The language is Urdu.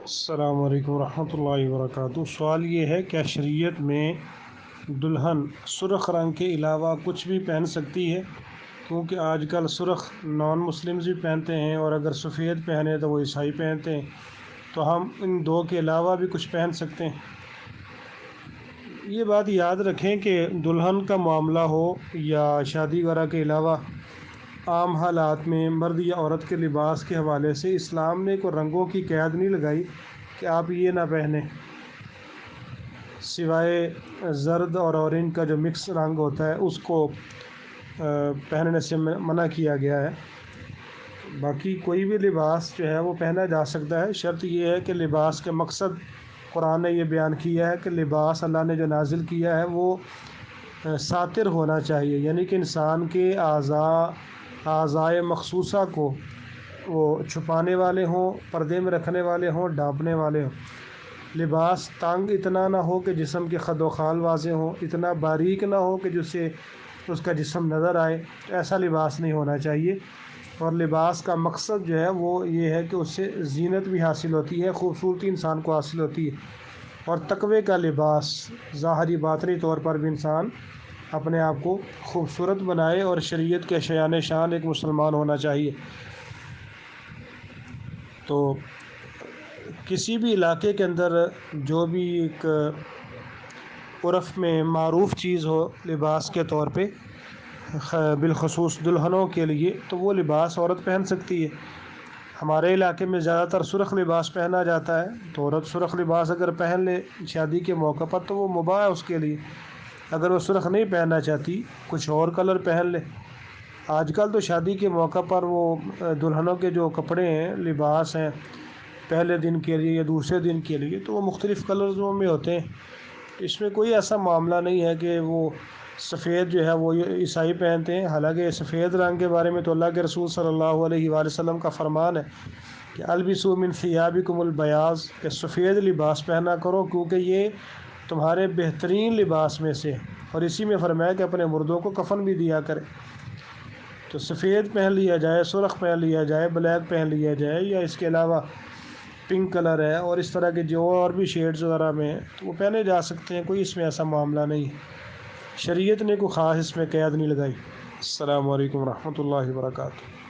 السلام علیکم ورحمۃ اللہ وبرکاتہ۔ سوال یہ ہے کیا شریعت میں دلہن سرخ رنگ کے علاوہ کچھ بھی پہن سکتی ہے؟ کیونکہ آج کل سرخ نان مسلمز بھی پہنتے ہیں، اور اگر سفید پہنے تو وہ عیسائی پہنتے ہیں، تو ہم ان دو کے علاوہ بھی کچھ پہن سکتے ہیں؟ یہ بات یاد رکھیں کہ دلہن کا معاملہ ہو یا شادی وغیرہ کے علاوہ عام حالات میں مرد یا عورت کے لباس کے حوالے سے اسلام نے کوئی رنگوں کی قید نہیں لگائی کہ آپ یہ نہ پہنیں، سوائے زرد اور اورنج کا جو مکس رنگ ہوتا ہے اس کو پہننے سے منع کیا گیا ہے۔ باقی کوئی بھی لباس جو ہے وہ پہنا جا سکتا ہے، شرط یہ ہے کہ لباس کے مقصد قرآن نے یہ بیان کیا ہے کہ لباس اللہ نے جو نازل کیا ہے وہ ساتر ہونا چاہیے، یعنی کہ انسان کے اعضائے مخصوصہ کو وہ چھپانے والے ہوں، پردے میں رکھنے والے ہوں، ڈھانپنے والے ہوں۔ لباس تنگ اتنا نہ ہو کہ جسم کے خد و خال واضح ہوں، اتنا باریک نہ ہو کہ جس سے اس کا جسم نظر آئے، ایسا لباس نہیں ہونا چاہیے۔ اور لباس کا مقصد جو ہے وہ یہ ہے کہ اس سے زینت بھی حاصل ہوتی ہے، خوبصورتی انسان کو حاصل ہوتی ہے، اور تقوی کا لباس ظاہری باطنی طور پر بھی انسان اپنے آپ کو خوبصورت بنائے اور شریعت کے شایان شان ایک مسلمان ہونا چاہیے۔ تو کسی بھی علاقے کے اندر جو بھی ایک عرف میں معروف چیز ہو لباس کے طور پہ، بالخصوص دلہنوں کے لیے، تو وہ لباس عورت پہن سکتی ہے۔ ہمارے علاقے میں زیادہ تر سرخ لباس پہنا جاتا ہے، تو عورت سرخ لباس اگر پہن لے شادی کے موقع پر تو وہ مباح ہے اس کے لیے۔ اگر وہ سرخ نہیں پہننا چاہتی، کچھ اور کلر پہن لے۔ آج کل تو شادی کے موقع پر وہ دلہنوں کے جو کپڑے ہیں، لباس ہیں، پہلے دن کے لیے یا دوسرے دن کے لیے، تو وہ مختلف کلرزوں میں ہوتے ہیں۔ اس میں کوئی ایسا معاملہ نہیں ہے کہ وہ سفید جو ہے وہ عیسائی پہنتے ہیں۔ حالانکہ سفید رنگ کے بارے میں تو اللہ کے رسول صلی اللہ علیہ وآلہ وسلم کا فرمان ہے کہ البسوا من ثیابکم البیاض، کہ سفید لباس پہنا کرو کیونکہ یہ تمہارے بہترین لباس میں سے، اور اسی میں فرمایا کہ اپنے مردوں کو کفن بھی دیا کرے۔ تو سفید پہن لیا جائے، سرخ پہن لیا جائے، بلیک پہن لیا جائے، یا اس کے علاوہ پنک کلر ہے اور اس طرح کے جو اور بھی شیڈز وغیرہ میں ہیں تو وہ پہنے جا سکتے ہیں، کوئی اس میں ایسا معاملہ نہیں ہے۔ شریعت نے کوئی خاص اس میں قید نہیں لگائی۔ السلام علیکم ورحمۃ اللہ وبرکاتہ۔